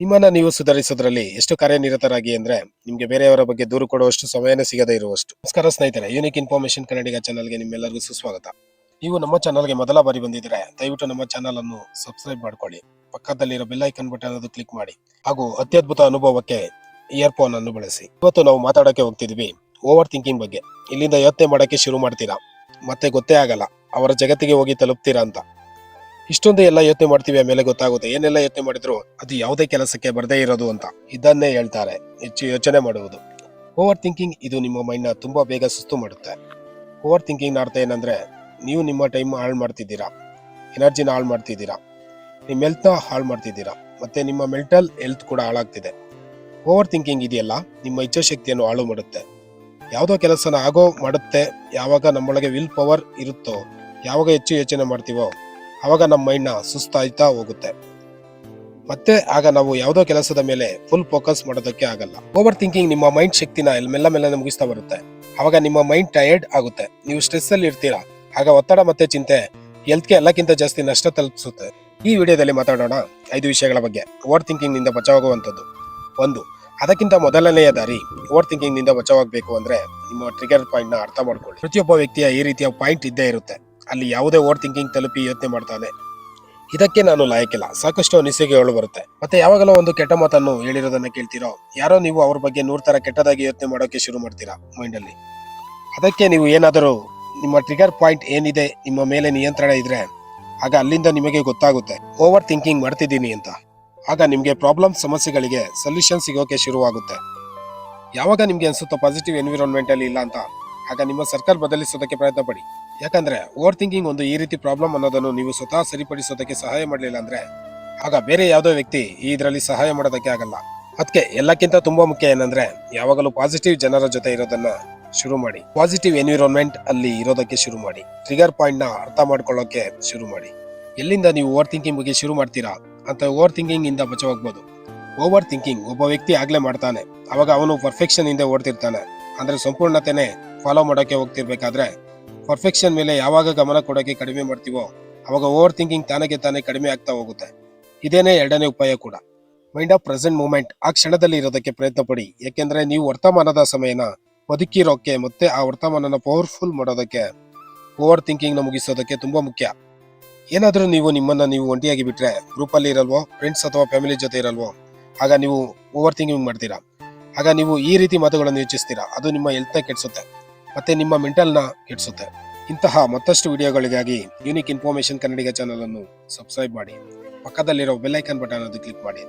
ನಿಮ್ಮನ್ನ ನೀವು ಸುಧಾರಿಸೋದ್ರಲ್ಲಿ ಎಷ್ಟು ಕಾರ್ಯನಿರತರಾಗಿ ಅಂದ್ರೆ ನಿಮ್ಗೆ ಬೇರೆಯವರ ಬಗ್ಗೆ ದೂರು ಕೊಡುವಷ್ಟು ಸಮಯನೇ ಸಿಗದೇ ಇರುವಷ್ಟು. ನಮಸ್ಕಾರ ಸ್ನೇಹಿತರೆ, ಯೂನಿಕ್ ಇನ್ಫಾರ್ಮೇಶನ್ ಕನ್ನಡಿಗ ಚಾನಲ್ಗೆ ನಿಮ್ಮೆಲ್ಲರಿಗೂ ಸುಸ್ವಾಗತ. ನೀವು ನಮ್ಮ ಚಾನಲ್ಗೆ ಮೊದಲ ಬಾರಿ ಬಂದಿದ್ರೆ ದಯವಿಟ್ಟು ನಮ್ಮ ಚಾನಲ್ ಅನ್ನು ಸಬ್ಸ್ಕ್ರೈಬ್ ಮಾಡ್ಕೊಳ್ಳಿ. ಪಕ್ಕದಲ್ಲಿರೋ ಬೆಲ್ ಐಕನ್ ಬಟನ್ ಅದು ಕ್ಲಿಕ್ ಮಾಡಿ ಹಾಗೂ ಅತ್ಯದ್ಭುತ ಅನುಭವಕ್ಕೆ ಇಯರ್ಫೋನ್ ಅನ್ನು ಬಳಸಿ. ಇವತ್ತು ನಾವು ಮಾತಾಡಕ್ಕೆ ಹೋಗ್ತಿದ್ವಿ ಓವರ್ ಥಿಂಕಿಂಗ್ ಬಗ್ಗೆ. ಇಲ್ಲಿಂದ ಯೋಚನೆ ಮಾಡಕ್ಕೆ ಶುರು ಮಾಡ್ತೀರಾ, ಮತ್ತೆ ಗೊತ್ತೇ ಆಗಲ್ಲ ಅವರ ಜಗತ್ತಿಗೆ ಹೋಗಿ ತಲುಪ್ತೀರಾ ಅಂತ. ಇಷ್ಟೊಂದು ಎಲ್ಲ ಯೋಚನೆ ಮಾಡ್ತೀವಿ, ಆಮೇಲೆ ಗೊತ್ತಾಗುತ್ತೆ ಏನೆಲ್ಲ ಯೋಚನೆ ಮಾಡಿದ್ರು ಅದು ಯಾವುದೇ ಕೆಲಸಕ್ಕೆ ಬರದೇ ಇರೋದು ಅಂತ. ಇದನ್ನೇ ಹೇಳ್ತಾರೆ ಹೆಚ್ಚು ಯೋಚನೆ ಮಾಡುವುದು. ಓವರ್ ಥಿಂಕಿಂಗ್ ಇದು ನಿಮ್ಮ ಮೈಂಡ್ ನ ತುಂಬಾ ಬೇಗ ಸುಸ್ತು ಮಾಡುತ್ತೆ. ಓವರ್ ಥಿಂಕಿಂಗ್ ಅರ್ಥ ಏನಂದ್ರೆ ನೀವು ನಿಮ್ಮ ಟೈಮ್ ಹಾಳು ಮಾಡ್ತಿದ್ದೀರಾ, ಎನರ್ಜಿನ ಹಾಳು ಮಾಡ್ತಿದ್ದೀರಾ, ನಿಮ್ಮ ಹೆಲ್ತ್ ನ ಹಾಳು ಮಾಡ್ತಿದ್ದೀರಾ, ಮತ್ತೆ ನಿಮ್ಮ ಮೆಂಟಲ್ ಹೆಲ್ತ್ ಕೂಡ ಹಾಳಾಗ್ತಿದೆ. ಓವರ್ ಥಿಂಕಿಂಗ್ ಇದೆಯಲ್ಲ ನಿಮ್ಮ ಇಚ್ಛಾಶಕ್ತಿಯನ್ನು ಹಾಳು ಮಾಡುತ್ತೆ. ಯಾವುದೋ ಕೆಲಸನ ಆಗೋ ಮಾಡುತ್ತೆ. ಯಾವಾಗ ನಮ್ಮೊಳಗೆ ವಿಲ್ ಪವರ್ ಇರುತ್ತೋ, ಯಾವಾಗ ಹೆಚ್ಚು ಯೋಚನೆ ಮಾಡ್ತೀವೋ ಅವಾಗ ನಮ್ಮ ಮೈಂಡ್ ನ ಸುಸ್ತಾಯ್ತಾ ಹೋಗುತ್ತೆ. ಮತ್ತೆ ಆಗ ನಾವು ಯಾವುದೋ ಕೆಲಸದ ಮೇಲೆ ಫುಲ್ ಫೋಕಸ್ ಮಾಡೋದಕ್ಕೆ ಆಗಲ್ಲ. ಓವರ್ ಥಿಂಕಿಂಗ್ ನಿಮ್ಮ ಮೈಂಡ್ ಶಕ್ತಿನ ಮೆಲ್ಲ ಮುಗಿಸ್ತಾ ಬರುತ್ತೆ. ಅವಾಗ ನಿಮ್ಮ ಮೈಂಡ್ ಟಯರ್ಡ್ ಆಗುತ್ತೆ, ನೀವು ಸ್ಟ್ರೆಸ್ ಅಲ್ಲಿ ಇರ್ತೀರಾ. ಆಗ ಒತ್ತಡ ಮತ್ತೆ ಚಿಂತೆ ಹೆಲ್ತ್ಗೆ ಎಲ್ಲಕ್ಕಿಂತ ಜಾಸ್ತಿ ನಷ್ಟ ತಲುಪಿಸುತ್ತೆ. ಈ ವಿಡಿಯೋದಲ್ಲಿ ಮಾತಾಡೋಣ 5 ವಿಷಯಗಳ ಬಗ್ಗೆ ಓವರ್ ಥಿಂಕಿಂಗ್ ನಿಂದ ಬಚಾವಾಗುವಂತದ್ದು. 1. ಅದಕ್ಕಿಂತ ಮೊದಲನೆಯ ದಾರಿ ಓವರ್ ಥಿಂಕಿಂಗ್ ನಿಂದ ಬಚಾವಾಗಬೇಕು ಅಂದ್ರೆ ನಿಮ್ಮ ಟ್ರಿಗರ್ ಪಾಯಿಂಟ್ ನ ಅರ್ಥ ಮಾಡ್ಕೊಳ್ಳಿ. ಪ್ರತಿಯೊಬ್ಬ ವ್ಯಕ್ತಿಯ ಈ ರೀತಿಯ ಪಾಯಿಂಟ್ ಇದ್ದೇ ಇರುತ್ತೆ. ಅಲ್ಲಿ ಯಾವುದೇ ಓವರ್ ಥಿಂಕಿಂಗ್ ತಲುಪಿ ಯೋಚನೆ ಮಾಡ್ತಾನೆ, ಇದಕ್ಕೆ ನಾನು ಲಾಯಕ್ಕಿಲ್ಲ, ಸಾಕಷ್ಟು ಅನಿಸಿಕೆಗಳು ಬರುತ್ತೆ. ಮತ್ತೆ ಯಾವಾಗಲೂ ಒಂದು ಕೆಟ್ಟ ಮಾತನ್ನು ಹೇಳಿರೋದನ್ನ ಕೇಳ್ತಿರೋ, ಯಾರೋ ನೀವು ಅವ್ರ ಬಗ್ಗೆ 100 ತರ ಕೆಟ್ಟದಾಗಿ ಯೋಚನೆ ಮಾಡೋಕೆ ಶುರು ಮಾಡ್ತೀರಾ ಮೈಂಡ್ ಅಲ್ಲಿ. ಅದಕ್ಕೆ ನೀವು ಏನಾದರೂ ನಿಮ್ಮ ಟ್ರಿಗರ್ ಪಾಯಿಂಟ್ ಏನಿದೆ ನಿಮ್ಮ ಮೇಲೆ ನಿಯಂತ್ರಣ ಇದ್ರೆ ಆಗ ಅಲ್ಲಿಂದ ನಿಮಗೆ ಗೊತ್ತಾಗುತ್ತೆ ಓವರ್ ಥಿಂಕಿಂಗ್ ಮಾಡ್ತಿದ್ದೀನಿ ಅಂತ. ಆಗ ನಿಮ್ಗೆ ಪ್ರಾಬ್ಲಮ್ ಸಮಸ್ಯೆಗಳಿಗೆ ಸೊಲ್ಯೂಷನ್ ಸಿಗೋಕೆ ಶುರುವಾಗುತ್ತೆ. ಯಾವಾಗ ನಿಮ್ಗೆ ಅನ್ಸುತ್ತೋ ಪಾಸಿಟಿವ್ ಎನ್ವಿರಾನ್ಮೆಂಟ್ ಅಲ್ಲಿ ಇಲ್ಲ ಅಂತ, ಆಗ ನಿಮ್ಮ ಸರ್ಕಲ್ ಬದಲಿಸೋದಕ್ಕೆ ಪ್ರಯತ್ನ ಪಡಿ. ಯಾಕಂದ್ರೆ ಓವರ್ ಥಿಂಕಿಂಗ್ ಒಂದು ಈ ರೀತಿ ಪ್ರಾಬ್ಲಮ್ ಅನ್ನೋದನ್ನು ನೀವು ಸ್ವತಃ ಸರಿಪಡಿಸೋದಕ್ಕೆ ಸಹಾಯ ಮಾಡಲಿಲ್ಲ ಅಂದ್ರೆ ಆಗ ಬೇರೆ ಯಾವುದೋ ವ್ಯಕ್ತಿ ಇದರಲ್ಲಿ ಸಹಾಯ ಮಾಡೋದಕ್ಕೆ ಆಗಲ್ಲ. ಅದಕ್ಕೆ ಎಲ್ಲಕ್ಕಿಂತ ತುಂಬಾ ಮುಖ್ಯ ಏನಂದ್ರೆ ಯಾವಾಗಲೂ ಪಾಸಿಟಿವ್ ಜನರ ಜೊತೆ ಇರೋದನ್ನ ಶುರು ಮಾಡಿ, ಪಾಸಿಟಿವ್ ಎನ್ವಿರಾನ್ಮೆಂಟ್ ಅಲ್ಲಿ ಇರೋದಕ್ಕೆ ಶುರು ಮಾಡಿ, ಟ್ರಿಗರ್ ಪಾಯಿಂಟ್ ನ ಅರ್ಥ ಮಾಡ್ಕೊಳ್ಳೋಕೆ ಶುರು ಮಾಡಿ. ಎಲ್ಲಿಂದ ನೀವು ಓವರ್ ಥಿಂಕಿಂಗ್ ಬಗ್ಗೆ ಶುರು ಮಾಡ್ತೀರಾ ಅಂತ ಓವರ್ ಥಿಂಕಿಂಗ್ ಇಂದ ಬಚಾವಾಗಬಹುದು. ಓವರ್ ಥಿಂಕಿಂಗ್ ಒಬ್ಬ ವ್ಯಕ್ತಿ ಆಗ್ಲೇ ಮಾಡ್ತಾನೆ, ಅವಾಗ ಅವನು ಪರ್ಫೆಕ್ಷನ್ ಹಿಂದೆ ಓಡ್ತಿರ್ತಾನೆ. ಅಂದ್ರೆ ಸಂಪೂರ್ಣತೆನೆ ಫಾಲೋ ಮಾಡೋಕೆ ಹೋಗ್ತಿರ್ಬೇಕಾದ್ರೆ ಪರ್ಫೆಕ್ಷನ್ ಮೇಲೆ ಯಾವಾಗ ಗಮನ ಕೊಡೋಕೆ ಕಡಿಮೆ ಮಾಡ್ತೀವೋ ಅವಾಗ ಓವರ್ ಥಿಂಕಿಂಗ್ ತಾನೇ ಕಡಿಮೆ ಆಗ್ತಾ ಹೋಗುತ್ತೆ. ಇದೇನೇ 2ನೇ ಉಪಾಯ ಕೂಡ. ಮೈಂಡ್ ಆಫ್ ಪ್ರೆಸೆಂಟ್ ಮೂಮೆಂಟ್, ಆ ಕ್ಷಣದಲ್ಲಿ ಇರೋದಕ್ಕೆ ಪ್ರಯತ್ನ ಪಡಿ. ಯಾಕೆಂದ್ರೆ ನೀವು ವರ್ತಮಾನದ ಸಮಯನ ಬದುಕಿರೋಕೆ ಮತ್ತೆ ಆ ವರ್ತಮಾನನ ಪವರ್ಫುಲ್ ಮಾಡೋದಕ್ಕೆ ಓವರ್ ಥಿಂಕಿಂಗ್ ನ ಮುಗಿಸೋದಕ್ಕೆ ತುಂಬಾ ಮುಖ್ಯ. ಏನಾದ್ರೂ ನೀವು ನಿಮ್ಮನ್ನ ನೀವು ಒಂಟಿಯಾಗಿ ಬಿಟ್ರೆ, ಗ್ರೂಪ್ ಅಲ್ಲಿ ಇರಲ್ವೋ, ಫ್ರೆಂಡ್ಸ್ ಅಥವಾ ಫ್ಯಾಮಿಲಿ ಜೊತೆ ಇರಲ್ವೋ, ಆಗ ನೀವು ಓವರ್ ಥಿಂಕಿಂಗ್ ಮಾಡ್ತೀರಾ. ಆಗ ನೀವು ಈ ರೀತಿ ಮಾತುಗಳನ್ನು ಯೋಚಿಸ್ತೀರಾ, ಅದು ನಿಮ್ಮ ಹೆಲ್ತ್ ನ ಕೆಡಿಸುತ್ತೆ ಮತ್ತೆ ನಿಮ್ಮ ಮೆಂಟಲ್ ನ ಕೆಡಿಸುತ್ತೆ. ಇಂತಹ ಮತ್ತಷ್ಟು ವಿಡಿಯೋಗಳಿಗಾಗಿ ಯೂನಿಕ್ ಇನ್ಫಾರ್ಮೇಶನ್ ಕನ್ನಡಿಗ ಚಾನಲ್ ಅನ್ನು ಸಬ್ಸ್ಕ್ರೈಬ್ ಮಾಡಿ, ಪಕ್ಕದಲ್ಲಿರೋ ಬೆಲ್ ಐಕಾನ್ ಬಟನ್ ಅದು ಕ್ಲಿಕ್ ಮಾಡಿ.